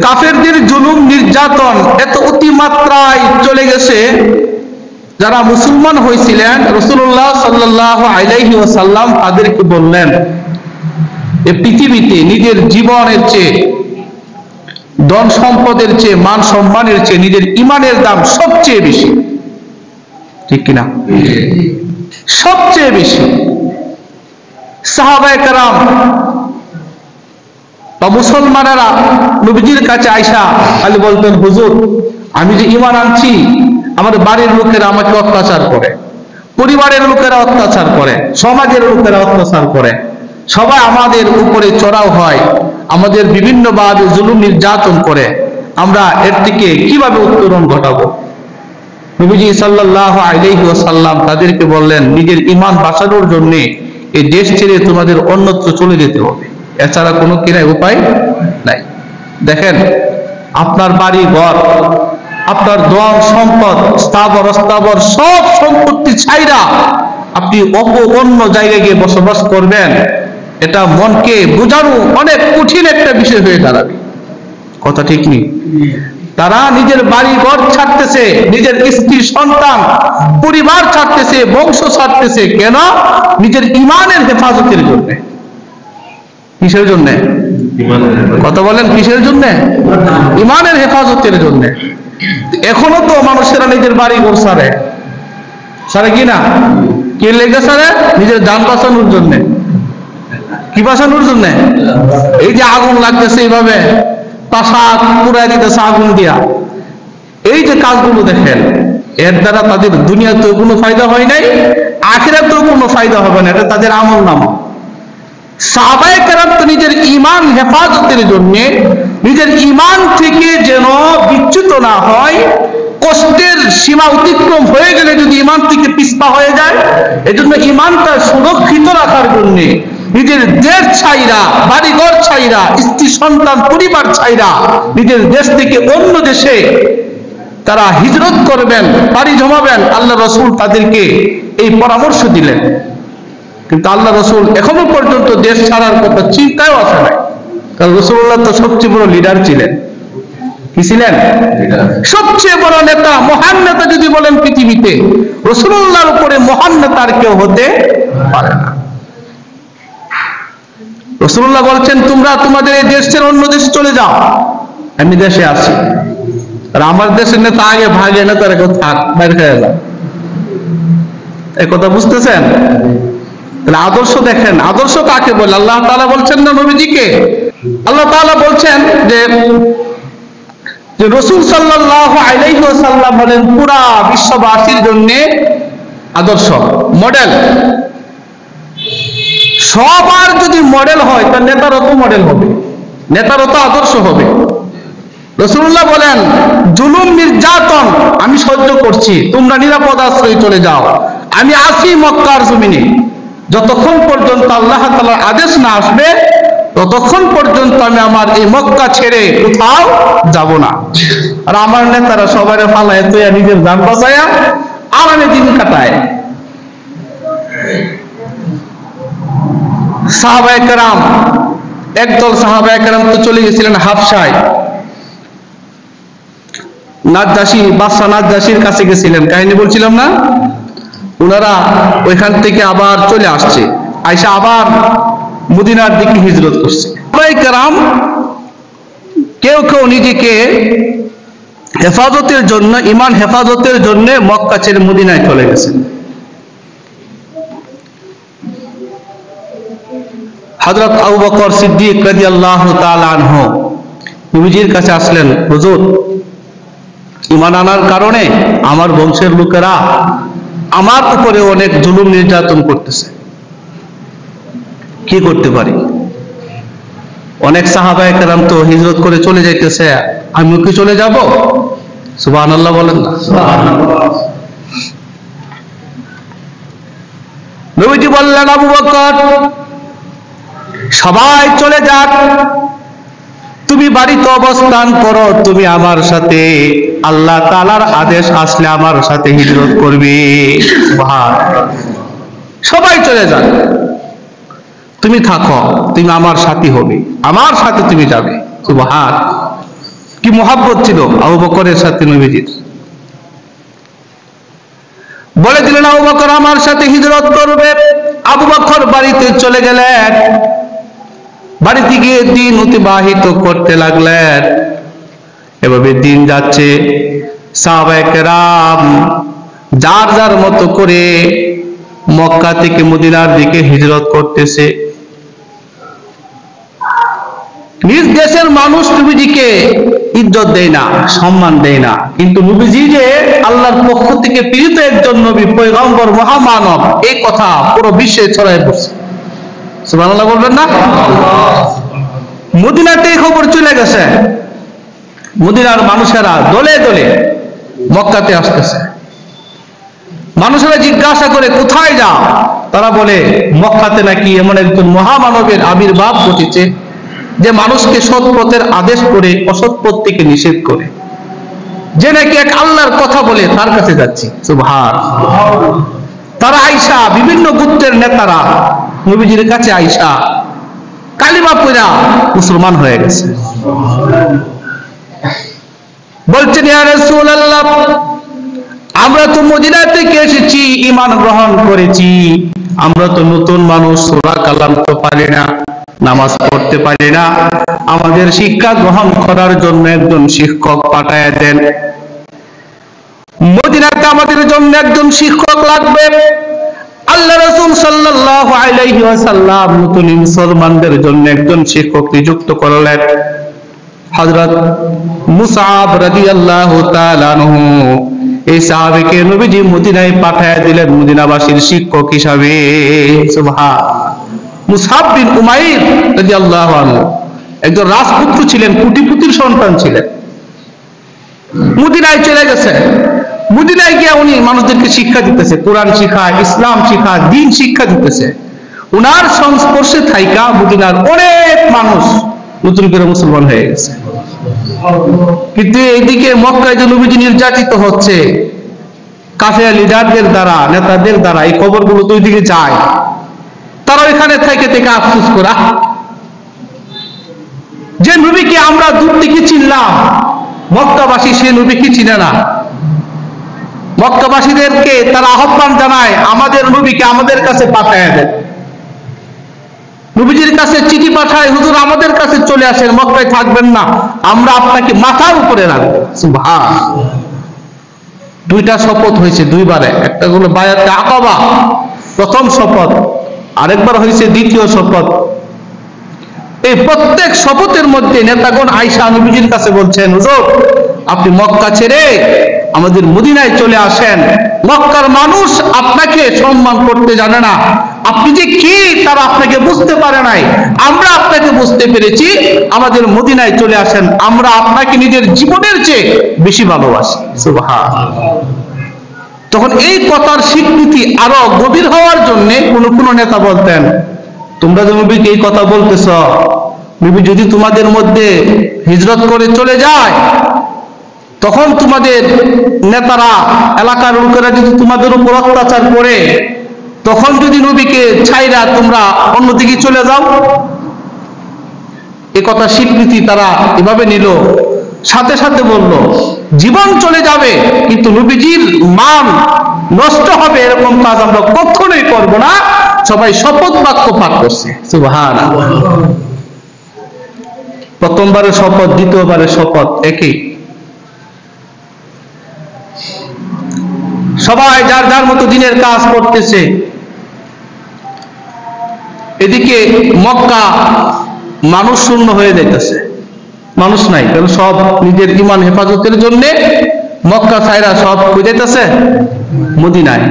কাফেরদের জুলুম নির্যাতন এত অতিমাত্রায় চলে গেছে, যারা মুসলমান হয়েছিলেন রাসূলুল্লাহ সাল্লাল্লাহু আলাইহি ওয়াসাল্লাম তাদেরকে বললেন, এই পৃথিবীতে নিজের জীবনের চেয়ে, ধন সম্পদের চেয়ে, মান সম্মানের চেয়ে নিজের ঈমানের দাম সবচেয়ে বেশি। ঠিক কিনা? সবচেয়ে বেশি। সাহাবায়ে কেরাম বা মুসলমানেরা নবীজির কাছে আয়েশা খালি বলতেন, হুজুর আমি যে ঈমান আনছি, আমার বাড়ির লোকেরা আমাকে অত্যাচার করে, পরিবারের লোকেরা অত্যাচার করে, সমাজের লোকেরা অত্যাচার করে, সবাই আমাদের উপরে চড়াও হয়, আমাদের বিভিন্নভাবে জুলুম নির্যাতন করে, আমরা এর থেকে কিভাবে উত্তরণ ঘটাবো? নবীজি সাল্লাল্লাহু আলাইহি ওয়াসাল্লাম তাদেরকে বললেন, নিজের ঈমান বাঁচানোর জন্য এই দেশ ছেড়ে তোমাদের অন্যত্র চলে যেতে হবে, এছাড়া কোনো উপায় নাই। দেখেন, আপনার বাড়ি ঘর, আপনার ধন সম্পদ, স্থাবর অস্থাবর সব সম্পত্তি ছাইরা আপনি অন্য জায়গায় গিয়ে বসবাস করবেন, এটা মনকে বোঝানো অনেক কঠিন একটা বিষয় হয়ে দাঁড়াবে। কথা ঠিক নেই? তারা নিজের বাড়ি ঘর ছাড়তেছে, নিজের স্ত্রী সন্তান পরিবার ছাড়তেছে, বংশ ছাড়তেছে, কেন? নিজের ঈমানের হেফাজতের জন্য। কিসের জন্য? কথা বলেন, কিসের জন্য? ঈমানের হেফাজতের জন্য। এখনো তো মানুষেরা নিজের বাড়ি ঘর ছাড়ে, ছাড়ে কি না? কে লেগে ছাড়ে? নিজের যান বাঁচানোর জন্য। কি বাঁচানোর জন্য? এই যে আগুন লাগতেছে, এইভাবে প্রাসাদ পুরাই দিতেছে আগুন দিয়া, এই যে কাজগুলো দেখেন, এর দ্বারা তাদের দুনিয়াতেও কোনো ফায়দা হয় নাই, আখিরাতেও কোনো ফায়দা হবে না, এটা তাদের আমল নামা। সাহাবায়ে কেরাম তো নিজের ঈমান হেফাজতের জন্য, নিজের ঈমান থেকে যেন বিচ্যুত না হয়, কষ্টের সীমা অতিক্রম হয়ে গেলে যদি ঈমান থেকে পিছপা হয়ে যায়, এজন্য ঈমানটা সুরক্ষিত রাখার জন্য নিজের দেশ ছাইরা, বাড়িঘর ছাইরা, স্ত্রী সন্তান পরিবার ছাইরা নিজের দেশ থেকে অন্য দেশে তারা হিজরত করবেন, পাড়ি জমাবেন। আল্লাহ রাসূল তাদেরকে এই পরামর্শ দিলেন, কিন্তু আল্লাহ রাসূল এখনো পর্যন্ত দেশ ছাড়ার কথা চিন্তাও আসে নাই। কারণ রাসূলুল্লাহ তো সবচেয়ে বড় লিডার ছিলেন। কি ছিলেন? সবচেয়ে বড় নেতা, মহান নেতা যদি বলেন পৃথিবীতে, রাসূলুল্লাহর উপরে মহান নেতা আর কেউ হতে পারে না। রাসূলুল্লাহ বলছেন, তোমরা তোমাদের এই দেশ ছেড়ে অন্য দেশে চলে যাও, আমি দেশে আছি। আর আমার দেশের নেতা আগে ভাগে, নেতারা কেউ থাক, বাইরে খেয়ে যাও। এই কথা বুঝতেছেন? তাহলে আদর্শ দেখেন, আদর্শ কাকে বলে? আল্লাহ তাআলা বলছেন না নবীজিকে? আল্লাহ তাআলা বলছেন যে রাসূল সাল্লাল্লাহু আলাইহি ওয়াসাল্লাম বলেন পুরা বিশ্ববাসীর জন্য আদর্শ, মডেল। সবার যদি মডেল হয়, তার নেতারও তো মডেল হবে, নেতারও তো আদর্শ হবে। রাসূলুল্লাহ বলেন, জুলুম নির্যাতন আমি সহ্য করছি, তোমরা নিরাপদ আশ্রয়ে চলে যাও, আমি আছি মক্কার জমিনে, যতক্ষণ পর্যন্ত আল্লাহ তাআলার আদেশ না আসবে ততক্ষণ পর্যন্ত আমি আমার এই মক্কা ছেড়ে কোথাও যাব না। আর আমার নেতারা সবাই ফালায় তুইয়া নিজের জান বাঁচায়া আরামে দিন কাটায়। সাহাবায়ে কেরাম, একদল সাহাবায়ে কেরাম তো চলে গেছিলেন হাবশায়, নাজ্জাশী, বাদশা নাজ্জাশীর কাছে গেছিলেন, কাহিনী বলছিলাম না? ওনারা ওইখান থেকে আবার চলে আসছে, আয়েশা আবার মদিনার দিকে হিজরত করছে। সাহাবায়ে কেরাম কেউ কেউ নিজেকে হেফাজতের জন্য, ঈমান হেফাজতের জন্য মক্কা ছেড়ে মদিনায় চলে গেছেন। হযরত আবু বকর সিদ্দিক রাদিয়াল্লাহু তাআলা আনহু নবীজির কাছে আসলেন, হুজুর ঈমান আনার কারণে আমার বংশের লোকেরা আমার উপরে অনেক জুলুম নির্যাতন করতেছে, কি করতে পারি? অনেক সাহাবায়ে কেরাম তো হিজরত করে চলে যাইতেছে, আমি কি চলে যাব? সুবহানাল্লাহ বলেন না? নবীজি বললেন, আবু বকর সবাই চলে যাক, তুমি বাড়িতে অবস্থান করো, তুমি আমার সাথে আল্লাহ তাআলার আদেশ আসলে আমার সাথে হিজরত করবে। সবাই চলে যাক, তুমি থাকো, তুমি আমার সাথী হবে, আমার সাথে তুমি যাবে। সুবহান। কি মহব্বত ছিল আবু বকরের সাথে নবীজির। বলে দিলেন আবু বকর আমার সাথে হিজরত করবে। আবু বকর বাড়িতে চলে গেলেন। বাড়িতে গিয়ে দিন অতিবাহিত করতে লাগলেন। এভাবে দিন যাচ্ছে, সাহাবায়ে কেরাম যার যার মতো করে মক্কা থেকে মদিনার দিকে হিজরত করতেছে। নিজ দেশের মানুষ নবীজিকে ইজ্জত দেয় না, সম্মান দেয় না, কিন্তু নবীজি যে আল্লাহর পক্ষ থেকে প্রেরিত একজন নবী, পয়গম্বর, মহামানব, এই কথা পুরো বিশ্বে ছড়ায় পড়ছে। সুবহানাল্লাহ বলবেন না? মদিনাতে এই খবর চলে গেছে। মদিনার মানুষেরা দলে দলে মক্কাতে আসতেছে। মানুষেরা জিজ্ঞাসা করে কোথায় যাও? তারা বলে মক্কাতে নাকি এমন একজন মহামানবের আবির্ভাব ঘটেছে যে মানুষকে সৎ পথের আদেশ করে অসৎ পথ থেকে নিষেধ করে, যে নাকি এক আল্লাহর কথা বলে, তার কাছে যাচ্ছি। সুবহানাল্লাহ। তারা আইসা, বিভিন্ন গোত্রের নেতারা নবীজির কাছে আইসা কালিমা পড়া মুসলমান হয়ে গেছে। বলছেন ইয়া রাসূলুল্লাহ, আমরা তো মদিনা থেকে এসেছি, ঈমান গ্রহণ করেছি। আমরা তো নতুন মানুষ, সূরা কালাম তো পারি না, নামাজ পড়তে পারি না। আমাদের শিক্ষা গ্রহণ করার জন্য একজন শিক্ষক পাঠায় দেন। মদিনাতে আমাদের জন্য একজন শিক্ষক লাগবে। আল্লাহ রাসূল সাল্লাল্লাহু আলাইহি ওয়াসাল্লাম নতুন মুসলমানদের জন্য একজন শিক্ষক নিযুক্ত করলেন। হযরত মুসআব রাদিয়াল্লাহু তাআলা আনহু, এই সাহাবীকে নবীজি মদিনায় পাঠিয়ে দিলেন মদিনাবাসীর শিক্ষক হিসাবে। সুবহানাল্লাহ। মুসআব বিন উমাইর রাদিয়াল্লাহু আনহু একজন রাজপুত্র ছিলেন, কোটিপতির সন্তান ছিলেন। মদিনায় চলে গেছে। মদিনায় গিয়ে উনি মানুষদেরকে শিক্ষা দিতেছে, কোরআন শিক্ষা, ইসলাম শিক্ষা, দ্বীন শিক্ষা দিতেছে। উনার সংস্পর্শে থাইকা মদিনার অনেক মানুষ নতুন করে মুসলমান হয়ে গেছে। কিন্তু এইদিকে মক্কায় যে নবীজি নির্যাতিত হচ্ছে কাফের লিডারদের দ্বারা, নেতাদের দ্বারা, এই খবরগুলো দুই দিকে যায়। তারা এখানে থেকে থেকে আফসোস করা, যে নবীকে আমরা দূর থেকে চিনলাম, মক্কাবাসী সে নবীকে চিনে না। মক্কাবাসীদেরকে তারা আহ্বান জানায়, আমাদের নবীকে আমাদের কাছে পাঠায় দেন। নবীজির কাছে চিঠি পাঠায়, হুজুর আমাদের কাছে চলে আসেন, মক্কায় থাকবেন না, আমরা আপনাকে মাথার উপরে রাখবো। সুবহানাল্লাহ। দুইটা শপথ হয়েছে দুইবারে। একটা হলো বায়াতে আকাবা, প্রথম শপথ, আরেকবার হয়েছে দ্বিতীয় শপথ। এই প্রত্যেক শপথের মধ্যে নেতাগণ আয়েশা নবীজির কাছে বলছেন, হুজুর আপনি মক্কা ছেড়ে আমাদের মদিনায় চলে আসেন। মক্কার মানুষ আপনাকে সম্মান করতে জানে না, আপনি যে কি তারা আপনাকে বুঝতে পারে নাই, আমরা আপনাকে বুঝতে পেরেছি, আমাদের মদিনায় চলে আসেন, আমরা আপনাকে নিজের জীবনের চেয়ে বেশি ভালোবাসি। সুবহানাল্লাহ। তখন এই কথার স্বীকৃতি আরো গভীর হওয়ার জন্য কোন নেতা বলতেন, তোমরা যে নবীকে এই কথা বলতেছ, নবী যদি তোমাদের মধ্যে হিজরত করে চলে যায়, তখন তোমাদের নেতারা, এলাকার লোকেরা যদি তোমাদের উপর অত্যাচার করে, তখন যদি নবীকে ছাইরা তোমরা অন্যদিকে চলে যাও। এ কথা স্বীকৃতি তারা এভাবে নিল। সাথে সাথে বলল, জীবন চলে যাবে কিন্তু নবীজির মান নষ্ট হবে এরকম কাজ আমরা কখনোই করব না। সবাই শপথ বাক্য পাঠ করছে। সুবহানাল্লাহ। প্রথমবারের শপথ, দ্বিতীয়বারের শপথ একই। সবাই যার যার মতো দিনের কাজ করতেছে। এদিকে মক্কা মানুষ শূন্য হয়ে যাইতেছে, মানুষ নাই, কারণ সব নিজের ঈমান হেফাজতের জন্য মক্কা ছাইরা সব কই যাইতেছে মদিনায়।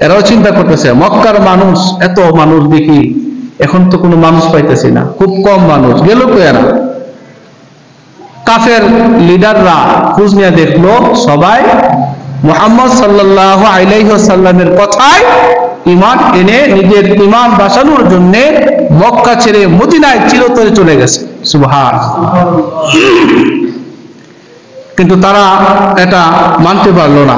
এরাও চিন্তা করতেছে, মক্কার মানুষ এত মানুষ দেখি, এখন তো কোনো মানুষ পাইতেছি না, খুব কম মানুষ গেল কই এরা। কাফের লিডাররা খোঁজ নিয়ে দেখলো সবাই মুহাম্মদ সাল্লাল্লাহু আলাইহি ওয়াসাল্লামের কথায় ঈমান এনে নিজের ঈমান বাঁচানোর জন্য মক্কা ছেড়ে মদিনায় চিরতরে চলে গেছে। সুবহানাল্লাহ। কিন্তু তারা এটা মানতে পারলো না,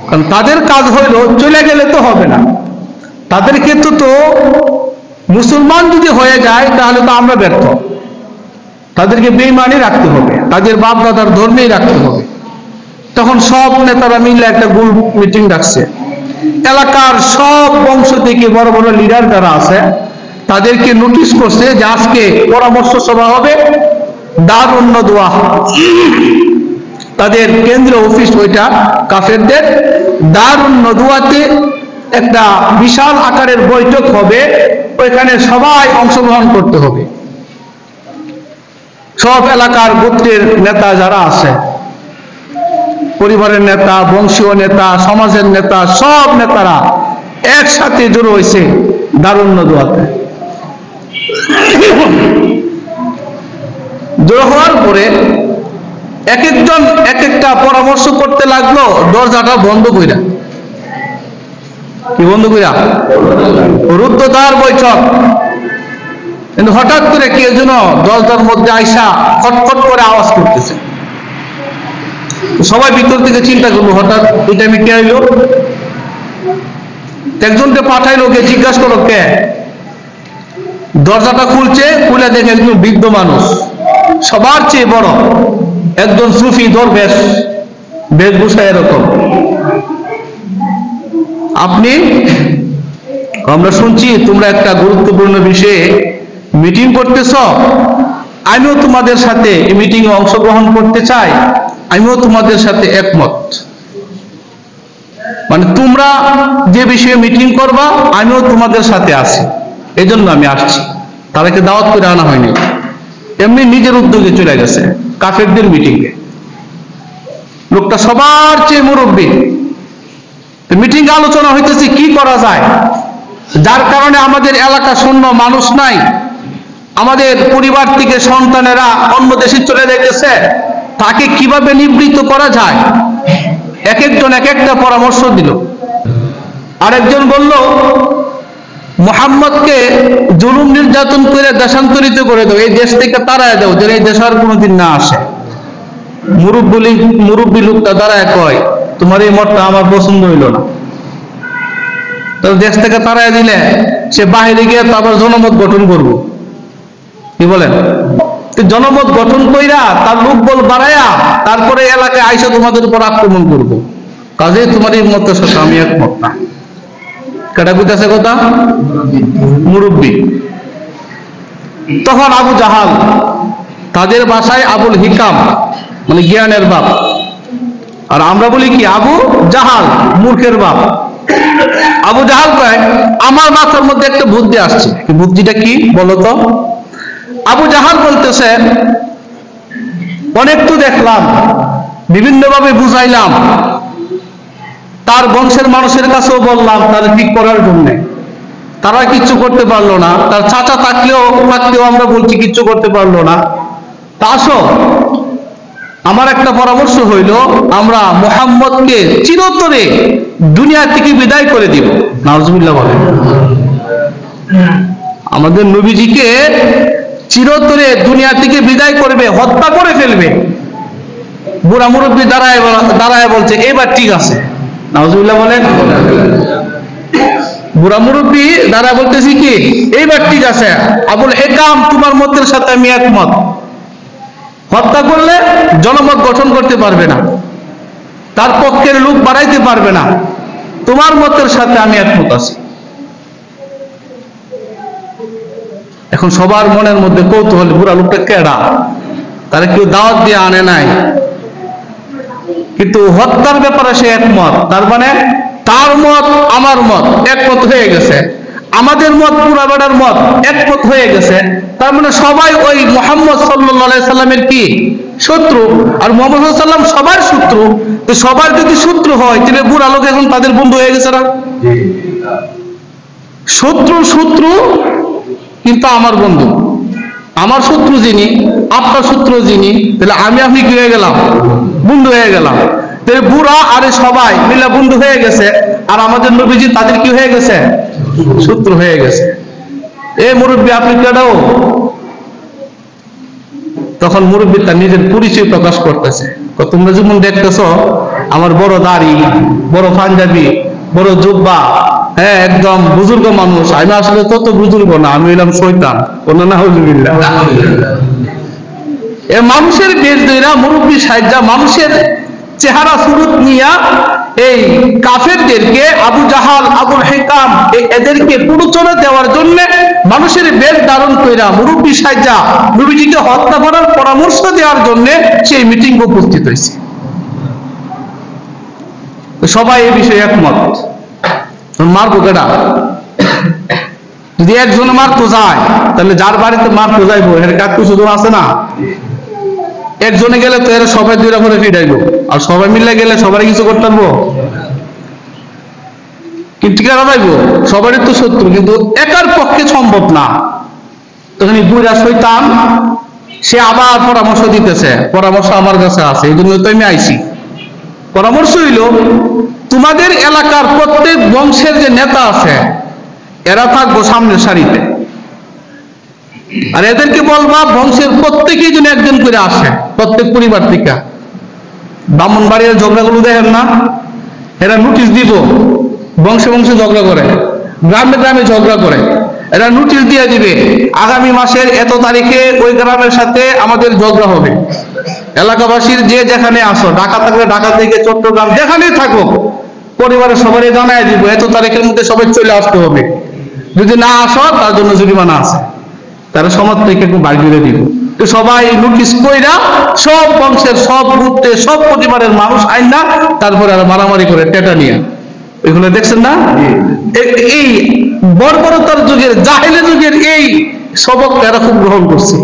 কারণ তাদের কাজ হইল চলে গেলে তো হবে না, তাদের ক্ষেত্রে তো মুসলমান যদি হয়ে যায় তাহলে তো আমরা ব্যর্থ। তাদেরকে বেঈমানি রাখতে হবে, তাদের বাপ দাদার ধর্মেই রাখতে হবে। তখন সব নেতারা মিলে একটা গোল মিটিং ডাকছে। এলাকার সব বংশ থেকে বড় বড় লিডার যারা আছে তাদেরকে নোটিশ করছে যে আজকে পরামর্শ সভা হবে দারুন নদওয়া, তাদের কেন্দ্রীয় অফিস ওইটা কাফেরদের দারুন নদওয়াতে একটা বিশাল আকারের বৈঠক হবে, ওইখানে সবাই অংশগ্রহণ করতে হবে। সব এলাকার গোত্রের নেতা যারা আছে, পরিবারের নেতা, বংশীয় নেতা, সমাজের নেতা, সব নেতারা একসাথে জড়ো হয়েছে দারুন নদওয়াতে। জড়ো হওয়ার পরে এক একজন এক একটা পরামর্শ করতে লাগলো দরজাটা বন্ধ কইরা। কি বন্ধ কইরা? রুদ্ধদ্বার বৈঠক। কিন্তু হঠাৎ করে কি যেন দরজার মধ্যে আইসা খটখট করে আওয়াজ করতেছে। সবাই ভিতর থেকে চিন্তা করলো হঠাৎ এই টাইমে কে আইলো। একজনকে পাঠাইলো, কে জিজ্ঞাসা করলো কে। দরজাটা খুলছে, খুলে দেখে একজন বৃদ্ধ মানুষ, সবার চেয়ে বড়, একজন সুফি দরবেশ, বেশভূষা এরকম। আপনি, আমরা শুনছি তোমরা একটা গুরুত্বপূর্ণ বিষয়ে মিটিং করতেছ, আমিও তোমাদের সাথে এই মিটিং এ অংশগ্রহণ করতে চাই, আমিও তোমাদের সাথে একমত। মানে তোমরা যে বিষয়ে মিটিং করবা আমিও তোমাদের সাথে আছি, এই জন্য আমি আসছি। তাদেরকে দাওয়াত করে আনা হয়নি, এমনি নিজের উদ্যোগে চলে গেছে কাফেরদের মিটিং এ। লোকটা সবার চেয়ে মুরব্বী। মিটিং আলোচনা হইতেছে কি করা যায়, যার কারণে আমাদের এলাকা শূন্য, মানুষ নাই, আমাদের পরিবার থেকে সন্তানেরা অন্য দেশে চলে যাইতেছে, তাকে কিভাবে নিবৃত্ত করা যায়। এক একজন এক একটা পরামর্শ দিল। আরেকজন বলল মুহাম্মদকে জুলুম নির্যাতন করে দেশান্তরিত করে দাও, এই দেশ থেকে তাড়ায় দাও, যেন এই দেশ আর কোনোদিন না আসে। মুরব্বী লোকটা দাঁড়ায় কয় তোমার এই মতটা আমার পছন্দ হইল না। তো দেশ থেকে তাড়ায় দিলে সে বাহিরে গিয়ে তো আবার জনমত গঠন করবো। কি বলেন? জনমত গঠন কইরা তার লোকবল বাড়াইয়া তারপরে এলাকায় আইসা তোমাদের উপর আক্রমণ করবো। কাজে তোমার এই মতের সাথে আমি একমত না। কেটা বুঝতেছে কথা? মুরব্বী। তখন আবু জাহাল, তাদের ভাষায় আবুল হিকাম, মানে জ্ঞানের বাপ, আর আমরা বলি কি আবু জাহাল, মূর্খের বাপ। আবু জাহাল কয় আমার মাথার মধ্যে একটা বুদ্ধি আসছে। বুদ্ধিটা কি বলতো? আবু জাহাল বলতেছে অনেক তো দেখলাম, বিভিন্ন ভাবে বুঝাইলাম, তার বংশের মানুষের কাছেও বললাম তার ঠিক করার জন্য, তারা কিচ্ছু করতে পারলো না। তার চাচা থাকলেও আমরা বলছি কিচ্ছু করতে পারলো না। তা আসো, আমার একটা পরামর্শ হইল আমরা মুহাম্মদকে চিরতরে দুনিয়া থেকে বিদায় করে দিব। নাউজুবিল্লাহ বলে। আমাদের নবীজিকে চিরতরে দুনিয়া থেকে বিদায় করবে, হত্যা করে ফেলবে। বুড়া মুরব্বী দাঁড়ায় বলছে এবার ঠিক আছে। নাউজুবিল্লাহ বলেন। বুড়া মুরব্বী দাঁড়ায় বলতেছি কি এইবার ঠিক আছে, আবুল হিকাম তোমার মতের সাথে আমি একমত। হত্যা করলে জনমত গঠন করতে পারবে না, তার পক্ষের লোক বাড়াইতে পারবে না, তোমার মতের সাথে আমি একমত আছি। এখন সবার মনের মধ্যে কৌতূহল, বুড়া লোকটা কেডা, তারা কেউ দাওয়াত দিয়ে আনে নাই, কিন্তু হত্যার ব্যাপারে সে একমত। তার মানে তার মত আমার মত একমত হয়ে গেছে, আমাদের মত পুরা বেড়ার মত একমত হয়ে গেছে। তার মানে সবাই ওই মুহাম্মদ সাল্লাল্লাহু আলাইহি সাল্লামের কি শত্রু, আর মুহাম্মদ সাল্লাল্লাহু আলাইহি সাল্লাম সবার শত্রু। তো সবার যদি শত্রু হয় তাহলে বুড়া লোক এখন তাদের বন্ধু হয়ে গেছে না? শত্রু কিন্তু আমার বন্ধু, আমার শত্রু যিনি আপনার শত্রু যিনি, তাহলে আপনি কি হয়ে গেলাম? বন্ধু হয়ে গেলাম। তাহলে বুড়া আরে সবাই মিলে বন্ধু হয়ে গেছে, আর আমাদের নবীজি তাদের কি হয়ে গেছে? শত্রু হয়ে গেছে। এ মুরব্বী আপনি কেডাও? তখন মুরব্বী তার নিজের পরিচয় প্রকাশ করতেছে। তোমরা যেমন দেখতেছ আমার বড় দাড়ি, বড় পাঞ্জাবি, বড় জুব্বা, হ্যাঁ একদম বুজুর্গ মানুষ, আমি আসলে তত বুজুর্গ না, আমি হইলাম শয়তান। নাউজুবিল্লাহ। এ মানুষের বেশ দইরা মুরব্বী সাহেবরা মানুষের চেহারা সুরত নিয়া এই কাফেরদেরকে আবু জাহাল আবুল হিকাম এদেরকে প্ররোচনা দেওয়ার জন্য মানুষের বেশ ধারণ কইরা মুরব্বী সাহেবরা নবীজিকে হত্যা করার পরামর্শ দেওয়ার জন্য সেই মিটিং উপস্থিত হয়েছে। সবাই এই বিষয়ে একমত। মারবো কেডা? যদি একজন মারতো যায় তাহলে যার বাড়িতে মারতো যাইবো এর কাকু শুধু আছে না, একজনে গেলে তো এরা সবাই দুইটা করে ফিরাইবো, আর সবাই মিলে গেলে সবাই কিছু করতে পারবো? কিন্তু কেন যাইবো? সবারই তো শত্রু, কিন্তু একার পক্ষে সম্ভব না। তখন বুড়া শয়তান সে আবার পরামর্শ দিতেছে, পরামর্শ আমার কাছে আছে, এই জন্য তো আমি আইছি। পরামর্শ হইল, তোমাদের এলাকার প্রত্যেক বংশের যে নেতা আছে এরা থাকবো সামনের সারিতে, আর এদেরকে বলবা বংশের প্রত্যেকেই যেন একজন করে আসে, প্রত্যেক পরিবার থেকে। ব্রাহ্মণবাড়িয়ার ঝগড়াগুলো দেখেন না, এরা নোটিশ দিব, বংশে বংশে ঝগড়া করে, গ্রামে গ্রামে ঝগড়া করে, এরা নোটিশ দিয়ে দিবে আগামী মাসের এত তারিখে ওই গ্রামের সাথে আমাদের ঝগড়া হবে। এলাকাবাসীর যে যেখানে আসো, ঢাকা থাকলে ঢাকা থেকে চট্টগ্রাম যেখানেই থাকো, পরিবারের সবাই জানাই দিব এত তারিখের মধ্যে সবাই চলে আসতে হবে, যদি না আসো তার জন্য জরিমানা আছে। তারা সমাজ থেকে একটু বাড়ি করে দিব। তো সবাই নোটিশ কইরা সব বংশের সব গ্রুপে সব পরিবারের মানুষ আইন না, তারপরে আর মারামারি করে টেটা নিয়ে, এগুলো দেখছেন না? এই বর্বরতার যুগের জাহেলি যুগের এই সবক এরা খুব গ্রহণ করছে।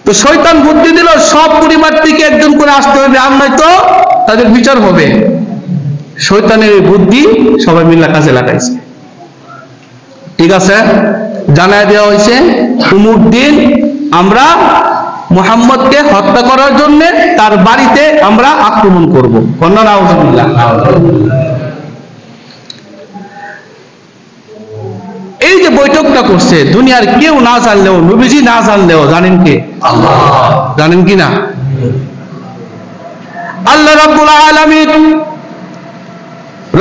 তো শয়তান বুদ্ধি দিল সব পরিবার থেকে একজন করে আসতে হবে, আর নয়তো তাদের বিচার হবে। শয়তানের এই বুদ্ধি সবাই মিলে কাজে লাগাইছে। ঠিক আছে, জানায় দেওয়া হয়েছে উমুক দিন আমরা মুহাম্মদকে হত্যা করার জন্য তার বাড়িতে আমরা আক্রমণ করব। কন্যা নাউজুবিল্লাহ। এই যে বৈঠকটা করছে দুনিয়ার কেউ না জানলেও, নবীজি না জানলেও জানেন কে? আল্লাহ। জানেন কি না? আল্লাহ রাব্বুল আলামিন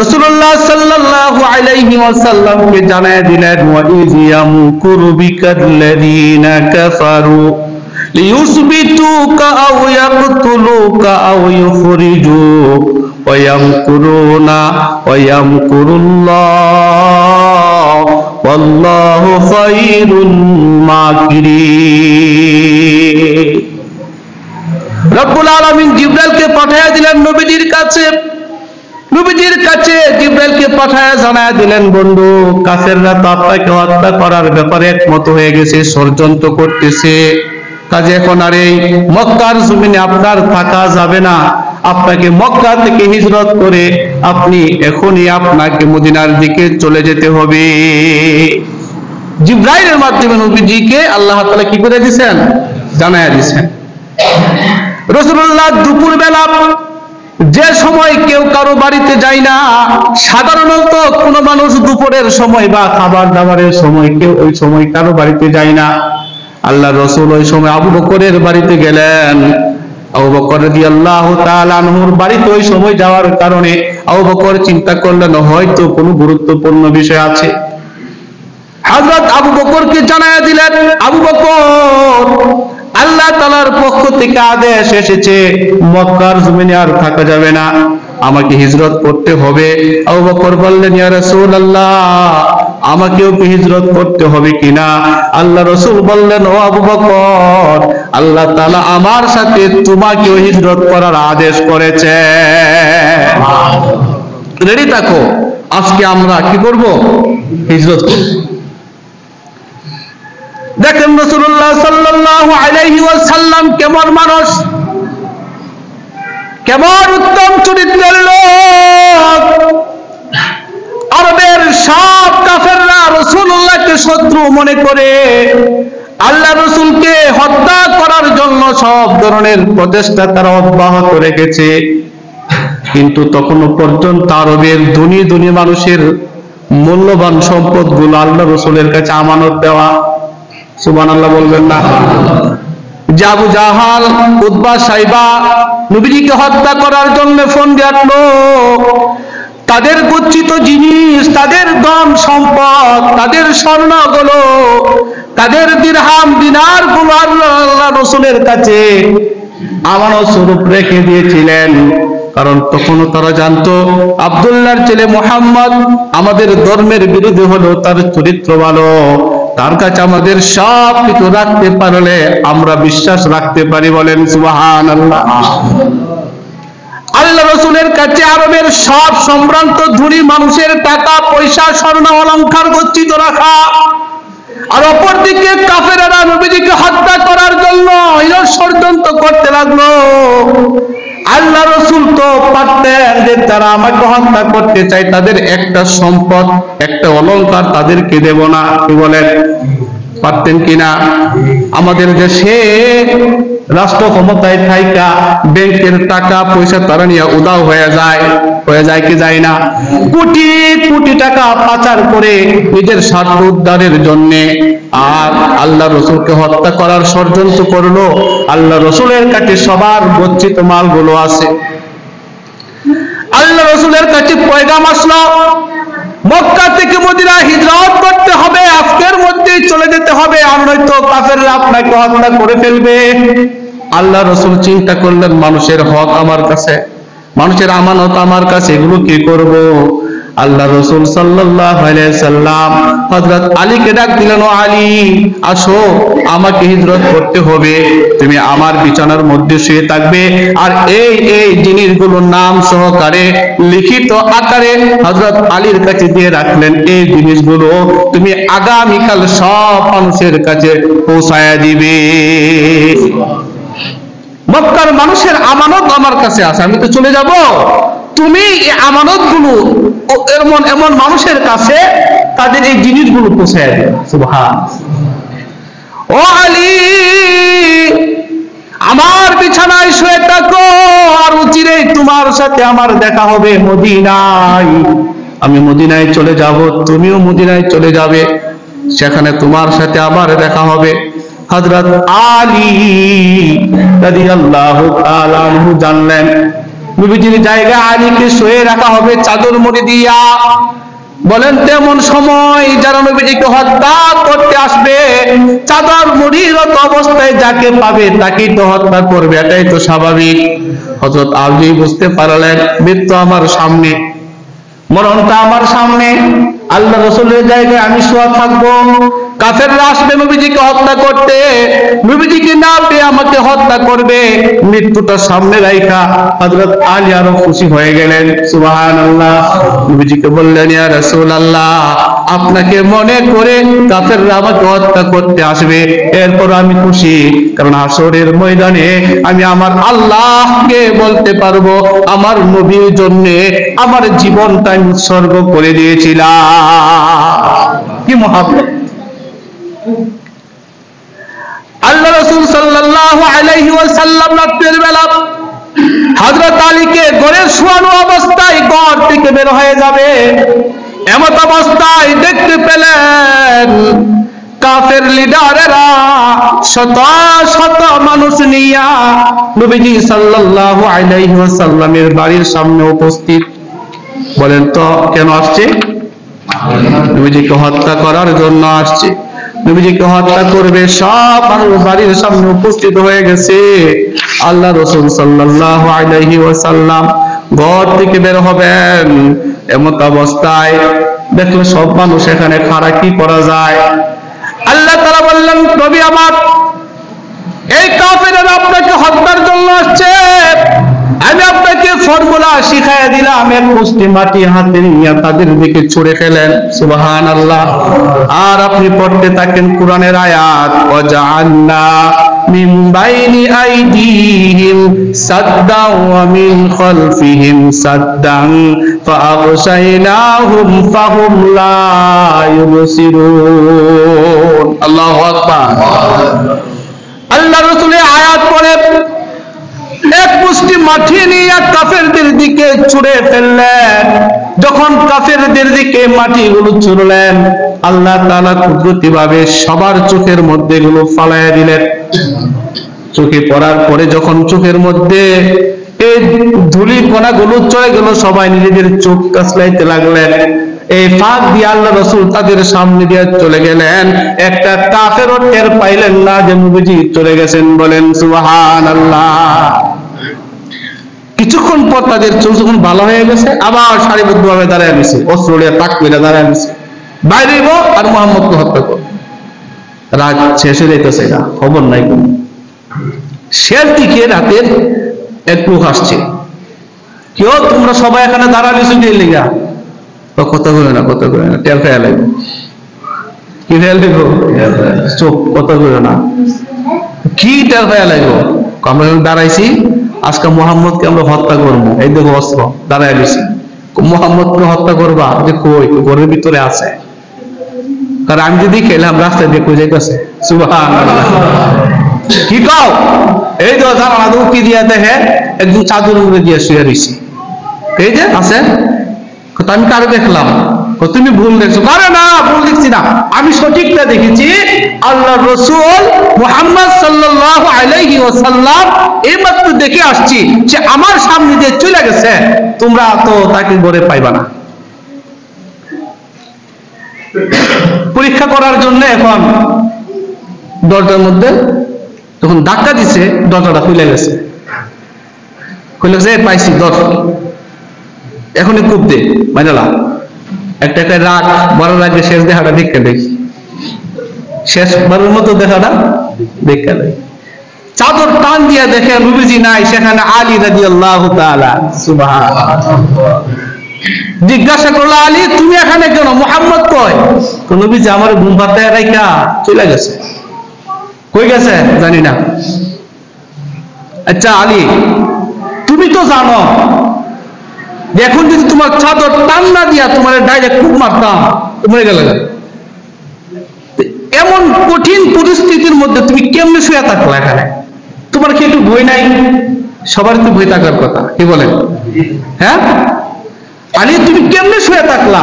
রাসূলুল্লাহ সাল্লাল্লাহু আলাইহি ওয়াসাল্লামকে জানায় দিলেন, ওয়া ইয ইয়ামকুরু বিকাল্লাযীনা কাফারু লিইউসবিতুকা আও ইয়াকতুলুকা আও ইউখরিজুক ওয়া ইয়ামকুরুনা ওয়া ইয়ামকুরুল্লাহ ওয়াল্লাহু খায়রুল মাকিরিন। রব্বুল আলামিন জিবরাইলকে পাঠিয়ে দিলেন নবীজির কাছে। নবীজির কাছে জিবরাইলকে পাঠায় জানায় দিলেন, বন্ধু কাফেররা তো আপনাকে হত্যা করার ব্যাপারে একমত হয়ে গেছে, ষড়যন্ত্র করতেছে, কাজে এখন আর এই মক্কার জমিনে আপনার থাকা যাবে না, আপনাকে মক্কা থেকে হিজরত করে আপনি এখনই আপনাকে মদিনার দিকে চলে যেতে হবে। জিবরাইলের মাধ্যমে নবীজিকে আল্লাহ তাআলা কি করে দিয়েছেন? জানায় দিয়েছেন। রাসূলুল্লাহ দুপুর বেলা যে সময় কেউ কারো বাড়িতে যায় না, সাধারণত কোনো মানুষ দুপুরের সময় বা খাবার দাবারের সময় কেউ ওই সময় কারো বাড়িতে যায় না। আল্লাহ রাসূল ওই সময় আবু বকরের বাড়িতে গেলেন। আবু বকর রাদিয়াল্লাহু তাআলা আনহুর বাড়িতে ওই সময় যাওয়ার কারণে আবু বকর চিন্তা করলেন হয়তো কোনো গুরুত্বপূর্ণ বিষয় আছে। হযরত আবু বকরকে জানায়া দিলেন, আবু বকর আল্লাহ তাআলার পক্ষ থেকে আদেশ এসেছে, মক্কার জমিনে আর থাকা যাবে না, আমাকে হিজরত করতে হবে। আবু বকর বললেন, ইয়া রাসূলুল্লাহ আমাকেও কি হিজরত করতে হবে কিনা? আল্লাহ রাসূল বললেন, ও আবু বকর আল্লাহ তাআলা আমার সাথে তোমাকেও হিজরত করার আদেশ করেছে। রেডি থাকো, আজকে আমরা কি করব? হিজরত করব। দেখেন রাসূলুল্লাহ সাল্লাল্লাহু আলাইহি ওয়াসাল্লাম কেমন মানুষ, কেমন উত্তম চরিত্রের লোক। আরবের সব কাফেররা রাসূলুল্লাহকে শত্রু মনে করে আল্লাহ রাসূলকে হত্যা করার জন্য সব ধরনের প্রচেষ্টা তারা অব্যাহত রেখেছে, কিন্তু তখনও পর্যন্ত আরবের ধনী ধনী মানুষের মূল্যবান সম্পদগুলো আল্লাহ রাসূলের কাছে আমানত দেওয়া। সুবহানাল্লাহ বলবেন না? যে আবু জাহাল উতবা সাইবা নবীজিকে হত্যা করার জন্য ফোন দিয়ে আসলো, তাদের গচ্ছিত জিনিস, তাদের ধন সম্পদ, তাদের স্বর্ণগুলো, তাদের দিরহাম দিনার গুলো আল্লাহ রাসূলের কাছে আমানত স্বরূপ রেখে দিয়েছিলেন। কারণ তখনও তারা জানতো আব্দুল্লাহর ছেলে মুহাম্মদ আমাদের ধর্মের বিরোধী হলো, তার চরিত্র ভালো, তার কাছে আমাদের সব কিছু রাখতে পারলে আমরা বিশ্বাস রাখতে পারি। বলেন সুবহানাল্লাহ। আল্লাহ রাসূলের কাছে আরবের সব সম্ভ্রান্ত ধনী মানুষের টাকা পয়সা স্বর্ণ অলংকার গচ্ছিত রাখা, আর অপরদিকে কাফেররা নবীজিকে হত্যা করার জন্য ষড়যন্ত্র করতে লাগলো। আল্লাহ রাসূল তো পারতেন যে তারা আমাকে হত্যা করতে চায়, তাদের একটা সম্পদ একটা অলংকার তাদেরকে দেব না, কি বলেন? পারতেন কিনা? আমাদের দেশে রাষ্ট্র ক্ষমতায় থাইকা ব্যাংকের টাকা পয়সা তারা নিয়ে উধাও হয়ে যায় কি যায় না? কোটি কোটি টাকা পাচার করে নিজের স্বার্থ উদ্ধারের জন্য আর আল্লাহ রাসূলকে হত্যা করার ষড়যন্ত্র করলো। আল্লাহ রাসূলের কাছে সবার গচ্ছিত মালগুলো আছে। আল্লাহ রাসূলের কাছে পয়গাম আসলো, মক্কা থেকে মদিনা হিজরত করতে হবে, আজকের মধ্যেই চলে যেতে হবে, আর নয়তো কাফেররা আপনাকে হত্যা করে ফেলবে। আল্লাহ রাসূল চিন্তা করলেন, মানুষের হক আমার কাছে, মানুষের আমানত আমার কাছে, এগুলো কি করব? আল্লাহ রাসূল সাল্লাল্লাহু আলাইহি সাল্লাম হযরত আলীকে ডাক দিলেন, ও আলী আসো, আমাকে হিজরত করতে হবে, তুমি আমার বিছানার মধ্যে শুয়ে থাকবে, আর এই জিনিসগুলোর নাম সহকারে লিখিত আকারে হযরত আলীর কাছে দিয়ে রাখলেন, এই জিনিসগুলো তুমি আগামীকাল সব মানুষের কাছে পৌঁছায়া দিবে। মক্কার মানুষের আমানত আমার কাছে আছে, আমি তো চলে যাব, তুমি এই আমানত গুলো এমন মানুষের কাছে তাদের এই জিনিসগুলো পৌঁছায় দেবে। সুবহানাল্লাহ। ও আলী, আমার বিছানায় শুয়ে থাকো, আর চিরেই তোমার সাথে আমার দেখা হবে মদিনায়। আমি মদিনায় চলে যাব, তুমিও মদিনায় চলে যাবে, সেখানে তোমার সাথে আবার দেখা হবে। হযরত আলী রাদিয়াল্লাহু তাআলা আনহু জানলেন নবীজির জায়গায় আলীকে শুয়ে রাখা হবে চাদর মুড়ি দিয়া। বলেন তেমন সময় যারা নবীজিকে হত্যা করতে আসবে, চাদর মুড়িরত অবস্থায় যাকে পাবে তাকেই তো হত্যা করবে, এটাই তো স্বাভাবিক। হযরত আলী বুঝতে পারলেন মৃত্যু আমার সামনে, মরণটা আমার সামনে, আল্লাহ রাসূলের জায়গায় আমি শোয়া থাকবো, কাফেররা আসবে নবীজিকে হত্যা করতে, নবীজিকে না পেয়ে আমাকে হত্যা করবে, মৃত্যুটা সামনে রাইখা হযরত আলী আরো খুশি হয়ে গেলেন। সুবহানাল্লাহ। নবীজিকে বললেন, ইয়া রাসূলুল্লাহ, আপনাকে মনে করে কাফেররা আমাকে হত্যা করতে আসবে, এরপর আমি খুশি, কারণ হাসরের ময়দানে আমি আমার আল্লাহকে বলতে পারবো আমার নবীর জন্য আমার জীবনটা উৎসর্গ করে দিয়েছিলাম। কি মহাব্বত! আল্লাহ রাসূল সাল্লাল্লাহু আলাইহি ওয়াসাল্লাম রাতের বেলা হযরত আলীকে ঘরে শোয়ানো অবস্থায় ঘর থেকে বের হয়ে যাবে, এমত অবস্থায় দেখতে পেলেন কাফের লিডারেরা শত শত মানুষ নিয়া নবীজি সাল্লাল্লাহু আলাইহি ওয়াসাল্লামের বাড়ির সামনে উপস্থিত। বলেন তো কেন আসছে? নবীজিকে হত্যা করার জন্য আসছে। নবীজিকে হত্যা করবে, সব মানুষ বাড়ির সামনে উপস্থিত হয়ে গেছে। আল্লাহ রাসূল সাল্লাল্লাহু আলাইহি ওয়াসাল্লাম ঘর থেকে বের হবেন, এমত অবস্থায় দেখলো সব মানুষ এখানে খাড়া, কি করা যায়? আল্লাহ তাআলা বললেন, নবী আমার, এই কাফেররা আপনাকে হত্যার জন্য আসছে, আমি আপনাকে ফর্মুলা শিখাইয়া দিলাম, এক মুষ্টি মাটি হাতে নিয়ে তাদের দিকে ছুঁড়ে ফেলেন। সুবহানাল্লাহ। আর আপনি পড়তে থাকেন কোরআনের আয়াত, ওয়াজআলনা মিন বাইনি আইদিহিম সাদ্দাও ওয়া মিন খালফিহিম সাদ্দান ফাআগশাইনাহুম ফাহুম লা ইউবসিরুন। আল্লাহু আকবার। আল্লাহ রাসূলের আয়াত পড়ে এক মুষ্টি মাটি নিয়ে কাফেরদের দিকে ছুঁড়ে ফেললেন। যখন কাফেরদের দিকে মাটিগুলো ছুঁড়লেন, আল্লাহ তাআলা কুদরতি ভাবে সবার চোখের মধ্যে এগুলো ফালাইয়া দিলেন। চোখে পড়ার পরে যখন চোখের মধ্যে ধুলি কণা গুলো চলে গেল, সবাই নিজেদের চোখ কাছলাইতে লাগলেন। এই ফাঁক দিয়ে আল্লাহ রাসূল তাদের সামনে দিয়ে চলে গেলেন, একটা কাফেরও টের পাইলেন না যে নবীজি চলে গেছেন। বলেন সুবহানাল্লাহ। কিছুক্ষণ পর তাদের চোখ যখন ভালো হয়ে গেছে, আবার সারিবদ্ধভাবে দাঁড়ায় গেছে, অস্ত্র নিয়ে তাকবীরে দাঁড়ায় গেছে, বাইরে আর মুহাম্মদকে হত্যা করবে। রাত শেষ হয়ে যাইতেছে, না খবর নাই কোনো। শেষ দিকে রাতের এক লোক আসছে, কেউ তোমরা সবাই এখানে দাঁড়ালিছো কি লেগা? কথা বলে না, কথা বলে না, টের খেয়াল লাগবে। কি খেয়াল লাগবো? চোখ কথা বলে না, কি টের খেয়াল লাগবো? আমরা দাঁড়াইছি, আজকে মোহাম্মদকে আমরা হত্যা করবো, এই দেখো অস্ত্র দাঁড়ায় গেছি। মোহাম্মদকে হত্যা করবা? যে কই, ঘরের ভিতরে আছে। কারণ আমি যদি খেলাম রাস্তায় দিয়ে কই যাইতেছে। সুবহানাল্লাহ। কি কও? এই তো জানালা উকি দিয়া দেখে একদম চাদর উপরে দিয়ে শুয়ে রয়েছি। এই যে আছে, আমি কারে দেখলাম? তুমি ভুল দেখছো। আরে না, ভুল দেখছি না, আমি সঠিকটা দেখেছি। আল্লাহ রাসূল মুহাম্মদ সাল্লাল্লাহু আলাইহি ওয়াসাল্লাম এইমাত্র দেখে আসছি, সে আমার সামনে দিয়ে চলে গেছে, তোমরা তো তাকে ঘরে পাইবা না। পরীক্ষা করার জন্য এখন দরজার মধ্যে তখন ধাক্কা দিছে, দরজাটা খুলে গেছে। খুলে গেছে, পাইছি দর, এখনই কূপ দে মাইনালা। একটা একটা রাত বড় রাখবে, শেষ দেখাটা দেখে দেখি, শেষ বারের মতো দেখাটা দেখে দেখি। চাদর টান দিয়ে দেখে নবীজি নাই, সেখানে আলী রাদিয়াল্লাহু তাআলা। সুবহানাল্লাহ। জিজ্ঞাসা করলো, আলী তুমি এখানে কেন? মুহাম্মদ কই? নবীজি আমার ঘুম পাতায় রাইখা চলে গেছে। কই গেছে জানি না। আচ্ছা আলী, তুমি তো জানো এখন যদি তোমার চাদর টান না দিয়া তোমার ডাইরেক্ট খুব মারতাম, মরে গেলে। এমন কঠিন পরিস্থিতির মধ্যে তুমি কেমনে শুয়ে থাকলা এখানে? তোমার কি একটু ভয় নাই? সবার তো ভয় থাকার কথা, কি বলেন? হ্যাঁ আলী, তুমি কেমনে শুয়ে থাকলা?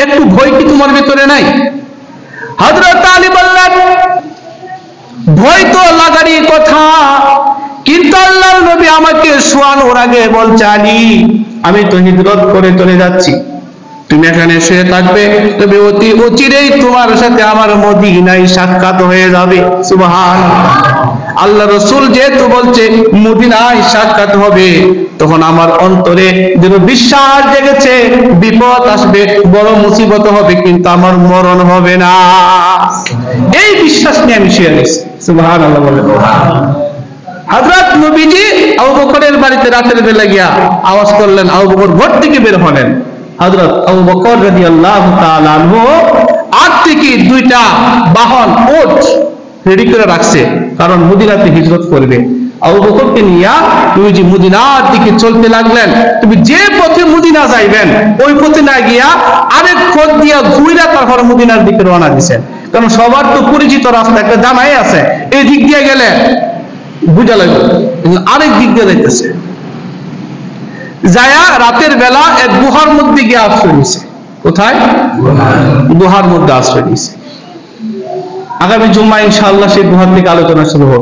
একটু ভয় কি তোমার ভিতরে নাই? হযরত আলী বললেন, ভয় তো লাগারই কথা, কিন্তু আল্লাহর নবী আমাকে শোয়ানোর আগে বলছে, আলী আমি তো হিজরত করে চলে যাচ্ছি, তুমি এখানে শুয়ে থাকবে, তবে অতি অচিরেই তোমার সাথে আমার মদিনায় সাক্ষাৎ হয়ে যাবে। সুবহানাল্লাহ। আল্লাহ রাসূল যেহেতু বলছে মদিনায় সাক্ষাৎ হবে, তখন আমার অন্তরে যেন বিশ্বাস জেগেছে, বিপদ আসবে, বড় মুসিবত হবে, কিন্তু আমার মরণ হবে না। এই বিশ্বাস নিয়ে আমি শুয়ে গেছি। সুবহানাল্লাহ বলে। হযরত নবীজি আবু বকরের বাড়িতে রাতের বেলা গিয়া আওয়াজ করলেন, আবু বকর ঘর থেকে বের হলেন। হযরত আবু বকর রাদিয়াল্লাহু তাআলা আনহু আট থেকে দুইটা বাহন উট রেডি করে রাখছে, কারণ মদিনাতে হিজরত করবে। আবু বকরকে নিয়ে নবীজি মদিনার দিকে চলতে লাগলেন। তুমি যে পথে মদিনা যাইবেন ওই পথে না গিয়া আরেক পথ দিয়া ঘুরে তারপর মদিনার দিকে রওনা দিয়েছেন, কারণ সবার তো পরিচিত রাস্তা একটা জানাই আছে, এই দিক দিয়ে গেলে বুঝা লাগবে, আরেক দিক দিয়ে যাইতেছে। যায়া রাতের বেলা এক গুহার মধ্যে গিয়ে আশ্রয় নিছে। কোথায়? গুহার মধ্যে আশ্রয় নিছে। আগামী জুম্মা ইনশাআল্লাহ সেই গুহার থেকে আলোচনা শুরু হবে।